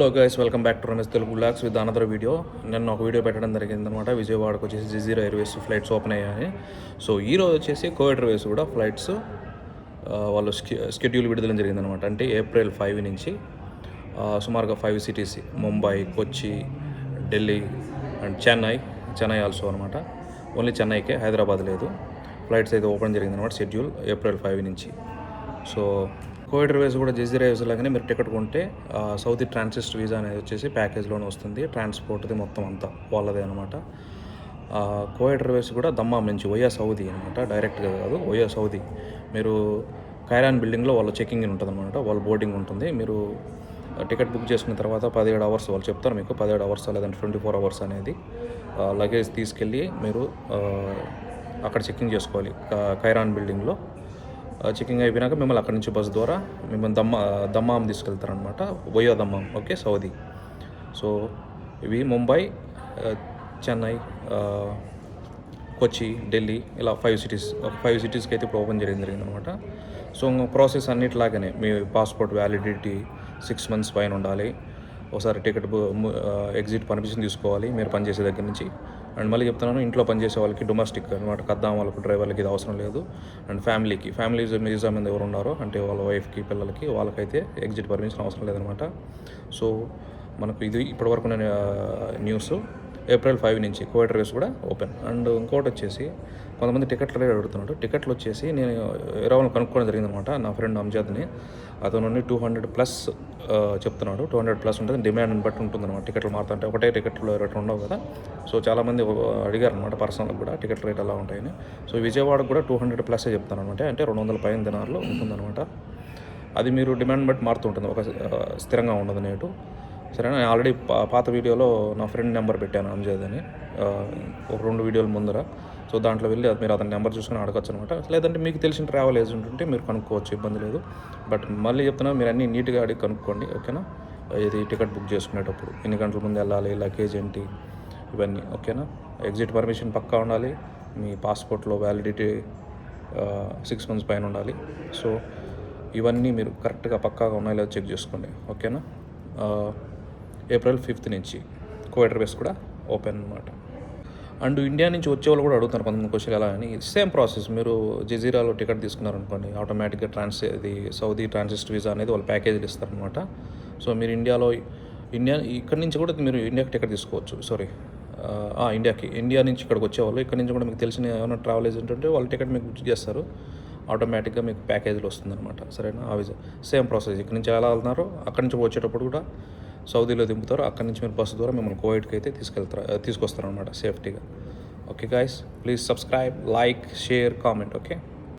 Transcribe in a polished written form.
Hello guys, welcome back to Ramesh Telugu vlogs with another video. నేను ఒక video పెట్టడం జరిగిందనమాట. విజయవాడకు వచ్చేసి జజీరా ఎయిర్వేస్ ఫ్లైట్స్ ఓపెన్ అయ్యాయి. సో ఈరోజు వచ్చేసి కోవిడ్ ఎయిర్వేస్ కూడా ఫ్లైట్స్ వాళ్ళు స్కెడ్యూల్ విడుదల జరిగిందనమాట. అంటే ఏప్రిల్ 5 నుంచి సుమారుగా 5 cities: Mumbai, Kochi, Delhi and Chennai also అనమాట. ఓన్లీ చెన్నైకే, హైదరాబాద్ లేదు. ఫ్లైట్స్ అయితే ఓపెన్ జరిగిందనమాట. షెడ్యూల్ ఏప్రిల్ 5 నుంచి. సో కోవిడ్ ఎయిర్వేస్ కూడా జజీరా ఎయిర్వేస్ లాగానే మీరు టికెట్ కొంటే సౌదీ ట్రాన్సిస్ట్ వీసా అనేది వచ్చేసి ప్యాకేజ్లోనే వస్తుంది. ట్రాన్స్పోర్ట్ది మొత్తం అంతా వాళ్ళదే అనమాట. కోవిడ్ ఎయిర్వేస్ కూడా దమ్మాం నుంచి వయా సౌదీ అనమాట. డైరెక్ట్గా కాదు, వయా సౌదీ. మీరు ఖైరాన్ బిల్డింగ్లో వాళ్ళ చెకింగ్ ఉంటుంది అనమాట. వాళ్ళ బోర్డింగ్ ఉంటుంది. మీరు టికెట్ బుక్ చేసుకున్న తర్వాత 17 అవర్స్ వాళ్ళు చెప్తారు మీకు. 17 అవర్స్ లేదంటే 24 అవర్స్ అనేది లగేజ్ తీసుకెళ్ళి మీరు అక్కడ చెకింగ్ చేసుకోవాలి. ఖైరాన్ బిల్డింగ్లో చెకింగ్ అయిపోయినాక మిమ్మల్ని అక్కడి నుంచి బస్సు ద్వారా మిమ్మల్ని దమ్మాం తీసుకెళ్తారనమాట. Via Dammam, okay, Saudi. So ఇవి ముంబై, చెన్నై, కొచ్చి, ఢిల్లీ, ఇలా 5 సిటీస్కి అయితే ఇప్పుడు ఓపెన్ జరిగిందనమాట. సో ప్రాసెస్ అన్నిటిలాగానే మీ పాస్పోర్ట్ వ్యాలిడిటీ 6 months పైన ఉండాలి. ఒకసారి టికెట్ ఎగ్జిట్ పర్మిషన్ తీసుకోవాలి మీరు పనిచేసే దగ్గర నుంచి. అండ్ మళ్ళీ చెప్తున్నాను, ఇంట్లో పనిచేసే వాళ్ళకి డొమెస్టిక్ అనమాట, కద్దాం వాళ్ళకు, డ్రైవర్లకి ఇది అవసరం లేదు. అండ్ ఫ్యామిలీ వీసా మీద ఎవరు ఉన్నారో అంటే వాళ్ళ వైఫ్కి, పిల్లలకి, వాళ్ళకైతే ఎగ్జిట్ పర్మిషన్ అవసరం లేదనమాట. సో మనకు ఇది ఇప్పటివరకు నేను న్యూస్. ఏప్రిల్ 5 నుంచి కోవిడ్ ఎయిర్వేస్ కూడా ఓపెన్. అండ్ ఇంకోటి వచ్చేసి కొంతమంది టికెట్లు రేట్ అడుగుతున్నాడు. టికెట్లు వచ్చేసి నేను ఎవరైనా కనుక్కోవడం జరిగిందనమాట. నా ఫ్రెండ్ అమ్జద్ని, అతను 200+ చెప్తున్నాడు. 200+ ఉంటుంది. డిమాండ్ని బట్టి ఉంటుందన్నమాట. టికెట్లు మారుతుంటే ఒకటే టికెట్లు రేట్ ఉండవు కదా. సో చాలామంది అడిగారు అనమాట పర్సనల్ కూడా టికెట్ రేట్ ఎలా ఉంటాయని. సో విజయవాడకు కూడా 200+ చెప్తాను అనమాట. అంటే 200 పైన దినార్లు ఉంటుందన్నమాట. అది మీరు డిమాండ్ బట్టి మారుతూ ఉంటుంది, ఒక స్థిరంగా ఉండదు రేటు. సరేనా. నేను ఆల్రెడీ పాత వీడియోలో నా ఫ్రెండ్ నెంబర్ పెట్టాను, అంజద్ అని, ఒక 2 వీడియోల ముందర. సో దాంట్లో వెళ్ళి మీరు అతని నెంబర్ చూసుకొని అడగచ్చు అనమాట. లేదంటే మీకు తెలిసిన ట్రావెల్ ఏజెంట్ ఉంటే మీరు కనుక్కోవచ్చు, ఇబ్బంది లేదు. బట్ మళ్ళీ చెప్తున్నా, మీరు అన్నీ నీట్గా అడిగి కనుక్కోండి, ఓకేనా. ఇది టికెట్ బుక్ చేసుకునేటప్పుడు ఎన్ని గంటల ముందు వెళ్ళాలి, లగేజ్ ఏంటి, ఇవన్నీ ఓకేనా. ఎగ్జిట్ పర్మిషన్ పక్కా ఉండాలి. మీ పాస్పోర్ట్లో వ్యాలిడిటీ 6 months పైన ఉండాలి. సో ఇవన్నీ మీరు కరెక్ట్గా పక్కాగా ఉన్నాయో లేదో చెక్ చేసుకోండి, ఓకేనా. ఏప్రిల్ 5 నుంచి కోవిడ్ ఎయిర్వేస్ కూడా ఓపెన్ అనమాట. అండ్ ఇండియా నుంచి వచ్చేవాళ్ళు కూడా అడుగుతున్నారు కొంతమంది క్వశ్చన్ ఎలా అని. Same process. మీరు జజీరాలో టికెట్ తీసుకున్నారనుకోండి, ఆటోమేటిక్గా ఇది సౌదీ ట్రాన్సిస్ట్ వీసా అనేది వాళ్ళు ప్యాకేజీలు ఇస్తారనమాట. సో మీరు ఇక్కడి నుంచి కూడా మీరు ఇండియాకి టికెట్ తీసుకోవచ్చు. ఇండియా నుంచి ఇక్కడికి వచ్చేవాళ్ళు, ఇక్కడ నుంచి కూడా మీకు తెలిసిన ఏమైనా ట్రావెల్ ఏజెంట్ ఉంటే వాళ్ళు టికెట్ మీకు బుక్ చేస్తారు. ఆటోమేటిక్గా మీకు ప్యాకేజీలు వస్తుందన్నమాట. సరేనా. ఆ వీసా సేమ్ ప్రాసెస్. ఇక్కడ నుంచి ఎలా వెళ్తున్నారో అక్కడి నుంచి వచ్చేటప్పుడు కూడా సౌదీలో దింపుతారు. అక్కడి నుంచి మీరు బస్సు ద్వారా మిమ్మల్ని కోవిడ్కి అయితే తీసుకొస్తారు అనమాట సేఫ్టీగా. Okay guys, please subscribe, like, share, comment, okay.